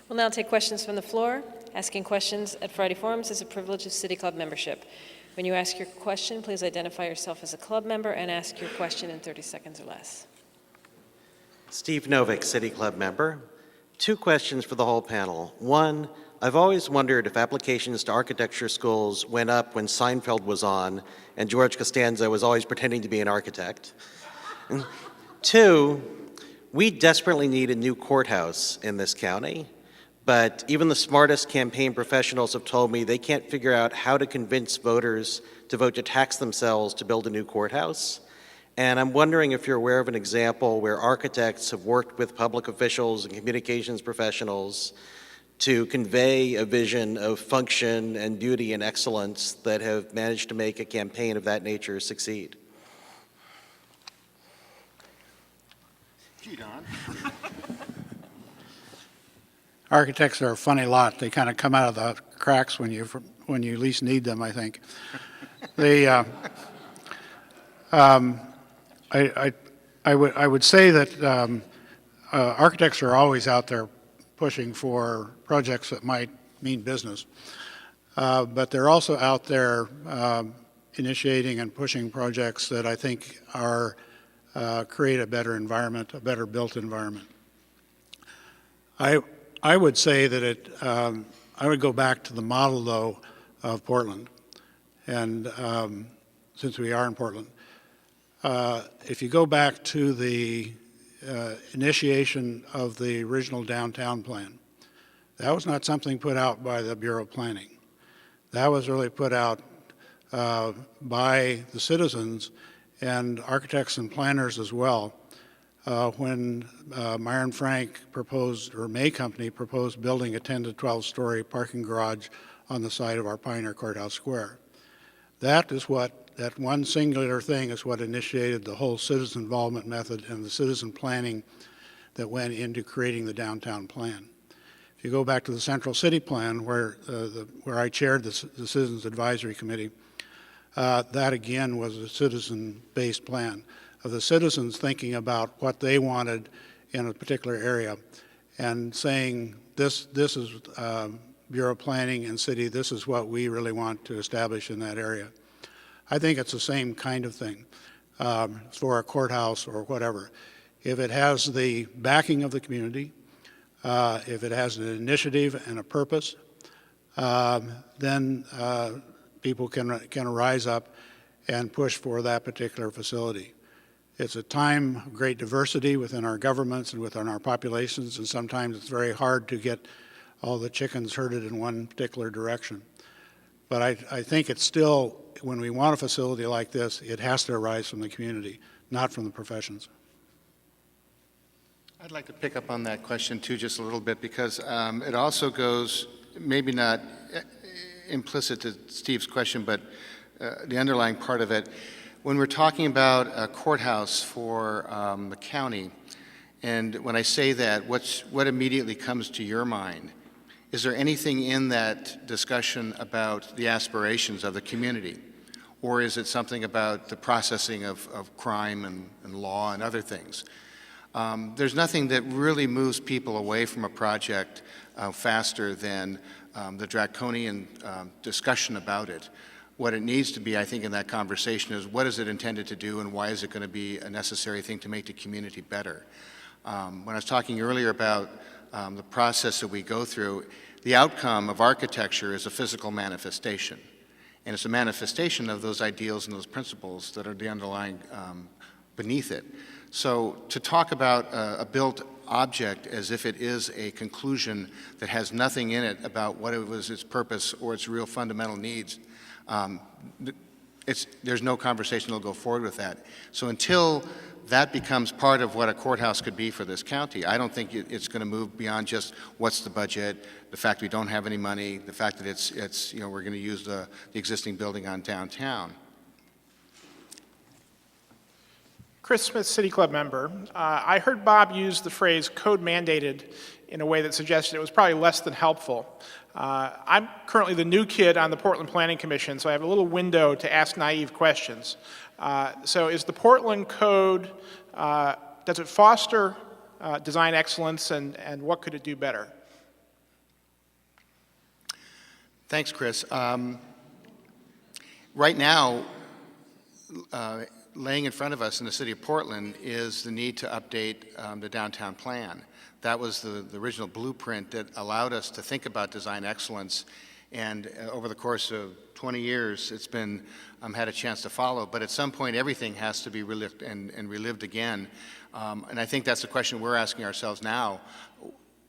We'll now take questions from the floor. Asking questions at Friday Forums is a privilege of City Club membership. When you ask your question, please identify yourself as a club member and ask your question in 30 seconds or less. Steve Novick, City Club member. 2 questions for the whole panel. 1, I've always wondered if applications to architecture schools went up when Seinfeld was on and George Costanza was always pretending to be an architect. 2, we desperately need a new courthouse in this county, but even the smartest campaign professionals have told me they can't figure out how to convince voters to vote to tax themselves to build a new courthouse. And I'm wondering if you're aware of an example where architects have worked with public officials and communications professionals to convey a vision of function and beauty and excellence that have managed to make a campaign of that nature succeed. Gee, Don. Architects are a funny lot. They kind of come out of the cracks when you least need them, I think. They, I would say that architects are always out there pushing for projects that might mean business, but they're also out there initiating and pushing projects that I think are create a better environment, a better built environment. I would say that I would go back to the model, though, of Portland, and since we are in Portland. If you go back to the initiation of the original downtown plan, that was not something put out by the Bureau of Planning. That was really put out by the citizens and architects and planners as well when Myron Frank proposed, or May Company proposed, building a 10 to 12-story parking garage on the side of our Pioneer Courthouse Square. That one singular thing is what initiated the whole citizen involvement method and the citizen planning that went into creating the downtown plan. If you go back to the Central City Plan, where I chaired the Citizens Advisory Committee, that again was a citizen-based plan of the citizens thinking about what they wanted in a particular area and saying, this is Bureau of Planning and City, this is what we really want to establish in that area. I think it's the same kind of thing for a courthouse or whatever. If it has the backing of the community, if it has an initiative and a purpose, then people can rise up and push for that particular facility. It's a time of great diversity within our governments and within our populations, and sometimes it's very hard to get all the chickens herded in one particular direction. But I think it's still, when we want a facility like this, it has to arise from the community, not from the professions. I'd like to pick up on that question too just a little bit, because it also goes, maybe not implicit to Steve's question, but the underlying part of it. When we're talking about a courthouse for the county, and when I say that, what immediately comes to your mind? Is there anything in that discussion about the aspirations of the community? Or is it something about the processing of crime and law and other things? There's nothing that really moves people away from a project faster than the draconian discussion about it. What it needs to be, I think, in that conversation is what is it intended to do and why is it going to be a necessary thing to make the community better? When I was talking earlier about the process that we go through, the outcome of architecture is a physical manifestation. And it's a manifestation of those ideals and those principles that are the underlying beneath it. So to talk about a built object as if it is a conclusion that has nothing in it about what it was its purpose or its real fundamental needs, there's no conversation that'll go forward with that. So until that becomes part of what a courthouse could be for this county, I don't think it's going to move beyond just what's the budget, the fact we don't have any money, the fact that it's we're going to use the existing building on downtown. Chris Smith, City Club member. I heard Bob use the phrase code mandated in a way that suggested it was probably less than helpful. I'm currently the new kid on the Portland Planning Commission, so I have a little window to ask naive questions. So is the Portland Code, does it foster design excellence, and what could it do better? Thanks, Chris. Right now, laying in front of us in the city of Portland is the need to update the downtown plan. That was the original blueprint that allowed us to think about design excellence, and over the course of 20 years it's been had a chance to follow, but at some point everything has to be relived and relived again, and I think that's the question we're asking ourselves now.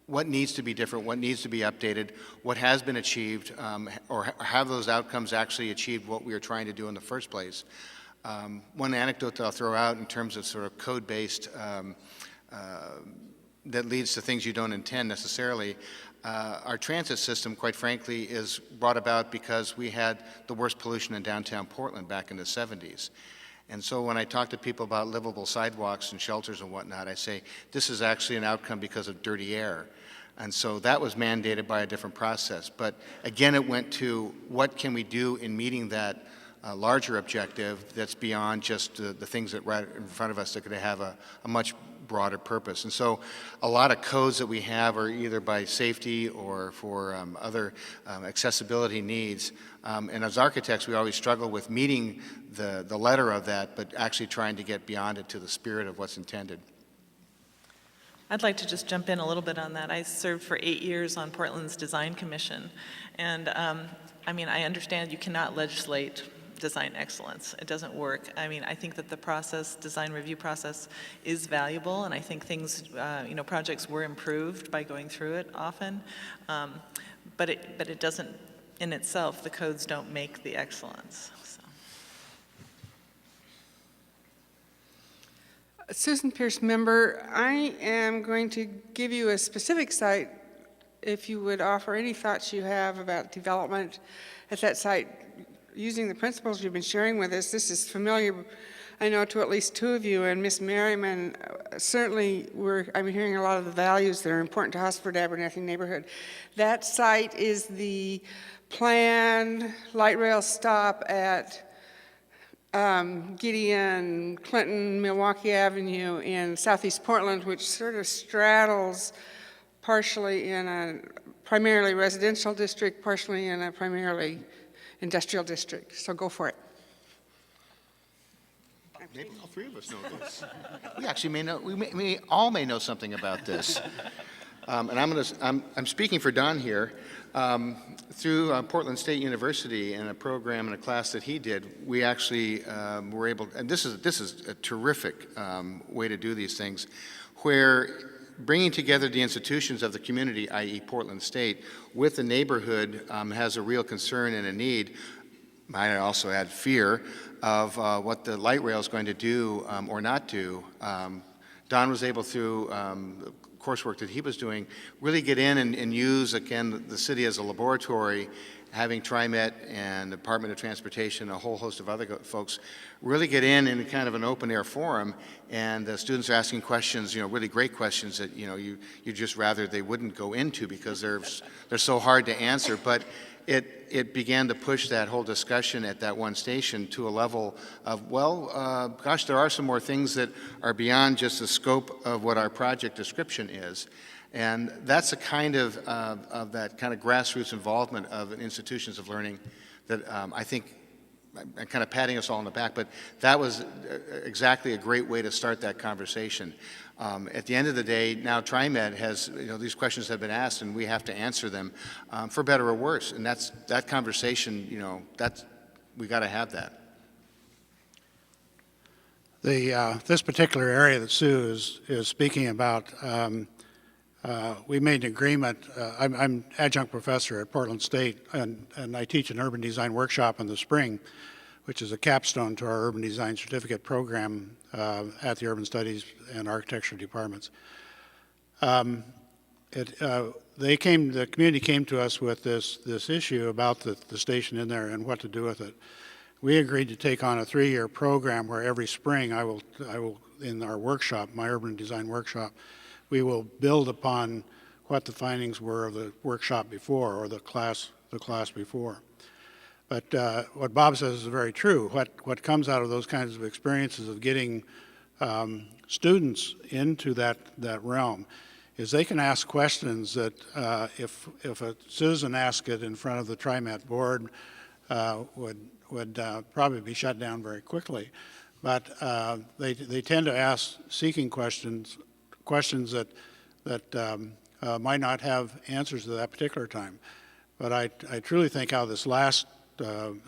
What needs to be different? What needs to be updated? What has been achieved, or have those outcomes actually achieved what we were trying to do in the first place? One anecdote that I'll throw out in terms of sort of code-based that leads to things you don't intend necessarily. Our transit system, quite frankly, is brought about because we had the worst pollution in downtown Portland back in the 70s. And so when I talk to people about livable sidewalks and shelters and whatnot, I say, this is actually an outcome because of dirty air. And so that was mandated by a different process. But again, it went to what can we do in meeting that larger objective that's beyond just the things that right in front of us that could have a much broader purpose. And so a lot of codes that we have are either by safety or for other accessibility needs. And as architects, we always struggle with meeting the letter of that, but actually trying to get beyond it to the spirit of what's intended. I'd like to just jump in a little bit on that. I served for 8 years on Portland's Design Commission, and I mean, I understand you cannot legislate design excellence. It doesn't work. I mean, I think that the process, design review process, is valuable, and I think things, projects were improved by going through it often, but it doesn't, in itself, the codes don't make the excellence. So. Susan Pierce, member, I am going to give you a specific site if you would offer any thoughts you have about development at that site using the principles you've been sharing with us. This is familiar, I know, to at least two of you, and Ms. Merryman, certainly I'm hearing a lot of the values that are important to us for the Abernathy neighborhood. That site is the planned light rail stop at Gideon, Clinton, Milwaukee Avenue in southeast Portland, which sort of straddles partially in a primarily residential district, partially in a primarily industrial district. So go for it. Maybe all three of us know this. We actually may know. We all may know something about this. And I'm speaking for Don here. Through Portland State University and a program and a class that he did, we actually were able. And this is a terrific way to do these things, where bringing together the institutions of the community, i.e. Portland State, with the neighborhood has a real concern and a need. Might I also add fear of what the light rail is going to do or not do. Don was able, through the coursework that he was doing, really get in and use, again, the city as a laboratory, having TriMet and the Department of Transportation, a whole host of other folks, really get in kind of an open air forum, and the students are asking questions, really great questions that, you just rather they wouldn't go into because they're so hard to answer. But it began to push that whole discussion at that one station to a level of, gosh, there are some more things that are beyond just the scope of what our project description is. And that's a kind of that kind of grassroots involvement of institutions of learning that I think, I'm kind of patting us all on the back, but that was exactly a great way to start that conversation. At the end of the day, now TriMet has, these questions have been asked and we have to answer them for better or worse. And that conversation, we got to have that. This particular area that Sue is speaking about, we made an agreement. I'm adjunct professor at Portland State, and I teach an urban design workshop in the spring, which is a capstone to our urban design certificate program at the Urban Studies and Architecture departments. The community came to us with this issue about the station in there and what to do with it. we agreed to take on a 3-year program where every spring I will, in our workshop, my urban design workshop, we will build upon what the findings were of the workshop before, or the class before. But what Bob says is very true. What comes out of those kinds of experiences of getting students into that realm is they can ask questions that if a citizen asked it in front of the TriMet board would probably be shut down very quickly. But they tend to ask seeking questions that might not have answers at that particular time. But I truly think out of this last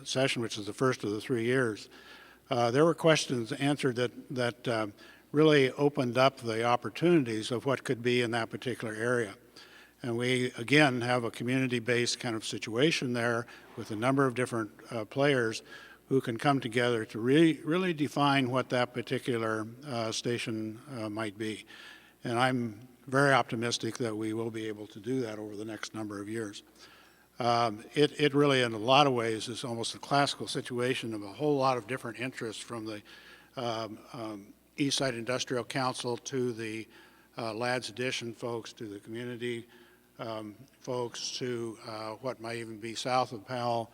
session, which is the first of the 3 years, there were questions answered that really opened up the opportunities of what could be in that particular area. And we, again, have a community-based kind of situation there with a number of different players who can come together to really define what that particular station might be. And I'm very optimistic that we will be able to do that over the next number of years. It really, in a lot of ways, is almost a classical situation of a whole lot of different interests, from the East Side Industrial Council to the Ladd's Addition folks, to the community folks, to what might even be south of Powell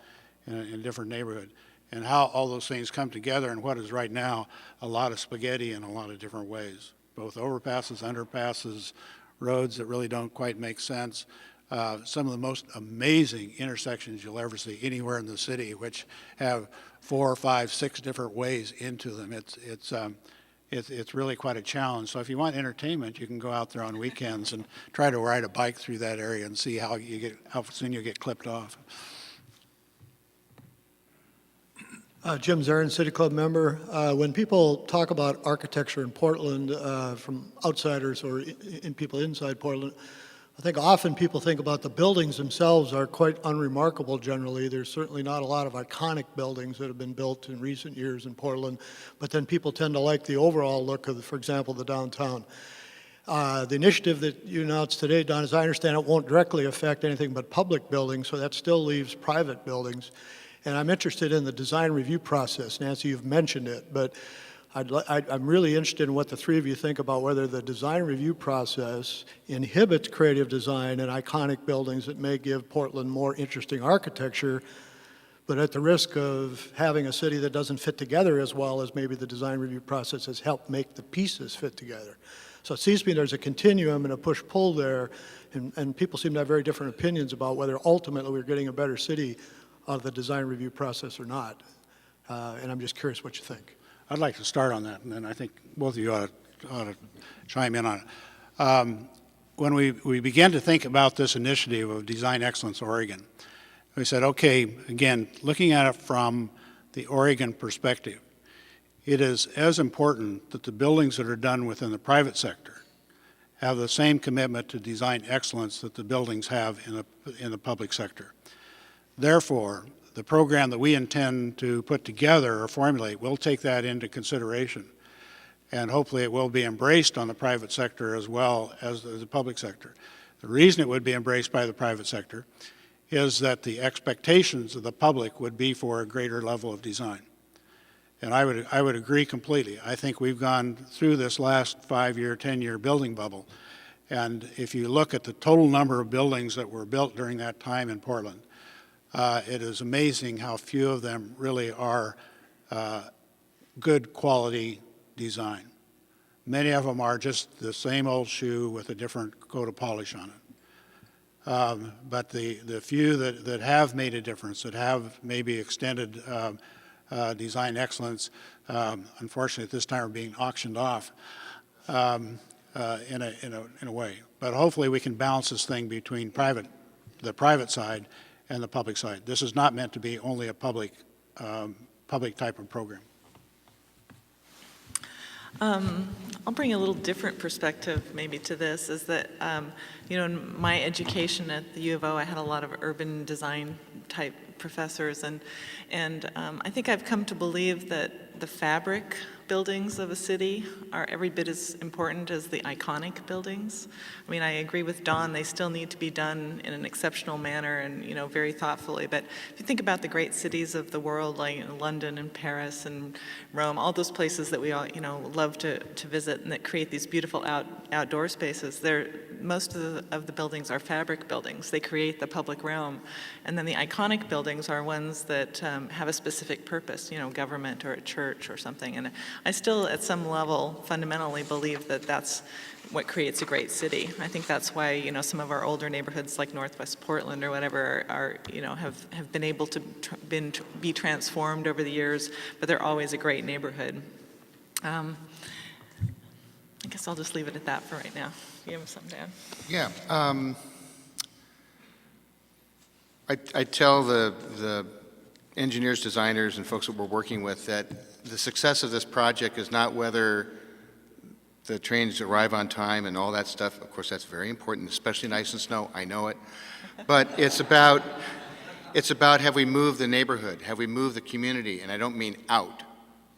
in a different neighborhood, and how all those things come together in what is right now a lot of spaghetti in a lot of different ways, both overpasses, underpasses, roads that really don't quite make sense. Some of the most amazing intersections you'll ever see anywhere in the city, which have 4, 5, 6 different ways into them. It's really quite a challenge. So if you want entertainment, you can go out there on weekends and try to ride a bike through that area and see how soon you get clipped off. Jim Zarin, City Club member. When people talk about architecture in Portland from outsiders or in people inside Portland, I think often people think about the buildings themselves are quite unremarkable generally. There's certainly not a lot of iconic buildings that have been built in recent years in Portland, but then people tend to like the overall look of, for example, the downtown. The initiative that you announced today, Don, as I understand it, won't directly affect anything but public buildings, so that still leaves private buildings. And I'm interested in the design review process. Nancy, you've mentioned it, but I'm really interested in what the three of you think about whether the design review process inhibits creative design in iconic buildings that may give Portland more interesting architecture, but at the risk of having a city that doesn't fit together as well as maybe the design review process has helped make the pieces fit together. So it seems to me there's a continuum and a push-pull there, and people seem to have very different opinions about whether ultimately we're getting a better city out of the design review process or not. And I'm just curious what you think. I'd like to start on that, and then I think both of you ought to chime in on it. When we began to think about this initiative of Design Excellence Oregon, we said, okay, again, looking at it from the Oregon perspective, it is as important that the buildings that are done within the private sector have the same commitment to design excellence that the buildings have in the public sector. Therefore, the program that we intend to put together or formulate will take that into consideration, and hopefully it will be embraced on the private sector as well as the public sector. The reason it would be embraced by the private sector is that the expectations of the public would be for a greater level of design. And I would agree completely. I think we've gone through this last 5-year, 10-year building bubble, and if you look at the total number of buildings that were built during that time in Portland, it is amazing how few of them really are good quality design. Many of them are just the same old shoe with a different coat of polish on it. But the few that have made a difference, that have maybe extended design excellence, unfortunately at this time are being auctioned off in a way. But hopefully we can balance this thing between the private side and the public side. This is not meant to be only a public type of program. I'll bring a little different perspective maybe to this, is that, in my education at the U of O, I had a lot of urban design type professors, and I think I've come to believe that the fabric buildings of a city are every bit as important as the iconic buildings. I mean, I agree with Dawn, they still need to be done in an exceptional manner and, you know, very thoughtfully. But if you think about the great cities of the world, like London and Paris and Rome, all those places that we all, you know, love to visit and that create these beautiful outdoor spaces, most of the buildings are fabric buildings. They create the public realm. And then the iconic buildings are ones that have a specific purpose, you know, government or a church or something. And I still, at some level, fundamentally believe that that's what creates a great city. I think that's why, you know, some of our older neighborhoods like Northwest Portland or whatever are you know, have been able to be transformed over the years, but they're always a great neighborhood. I guess I'll just leave it at that for right now. You have something to add? Yeah. I tell the engineers, designers, and folks that we're working with that the success of this project is not whether the trains arrive on time and all that stuff. Of course, that's very important, especially in ice and snow. I know it. But it's about have we moved the neighborhood? Have we moved the community? And I don't mean out.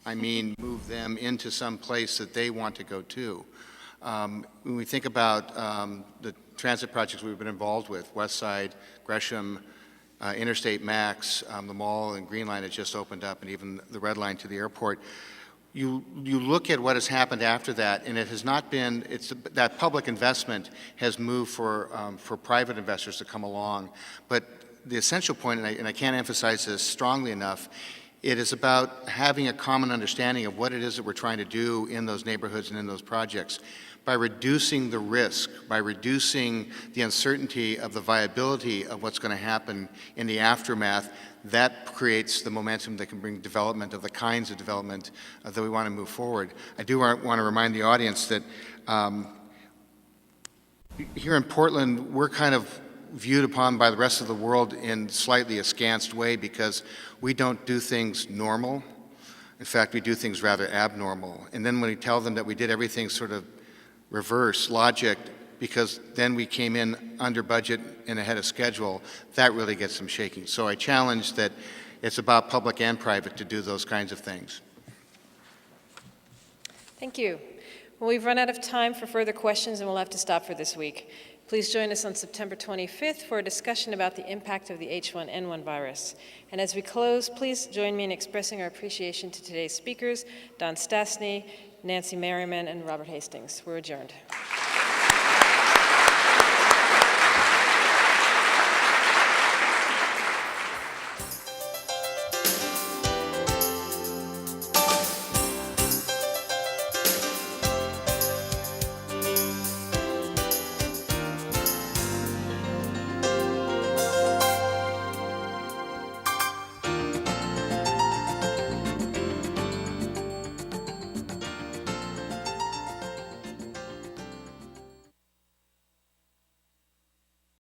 I mean move them into some place that they want to go to. When we think about the transit projects we've been involved with, West Side, Gresham, Interstate Max, the mall and Green Line has just opened up, and even the Red Line to the airport. You look at what has happened after that, and it has not been, that public investment has moved for private investors to come along. But the essential point, and I can't emphasize this strongly enough, it is about having a common understanding of what it is that we're trying to do in those neighborhoods and in those projects. By reducing the risk, by reducing the uncertainty of the viability of what's going to happen in the aftermath, that creates the momentum that can bring development of the kinds of development that we want to move forward. I do want to remind the audience that here in Portland, we're kind of viewed upon by the rest of the world in slightly askance way because we don't do things normal. In fact, we do things rather abnormal. And then when we tell them that we did everything sort of reverse logic because then we came in under budget and ahead of schedule, that really gets them shaking. So I challenge that it's about public and private to do those kinds of things. Thank you. Well, we've run out of time for further questions and we'll have to stop for this week. Please join us on September 25th for a discussion about the impact of the H1N1 virus. And as we close, please join me in expressing our appreciation to today's speakers, Don Stastny, Nancy Merryman, and Robert Hastings. We're adjourned.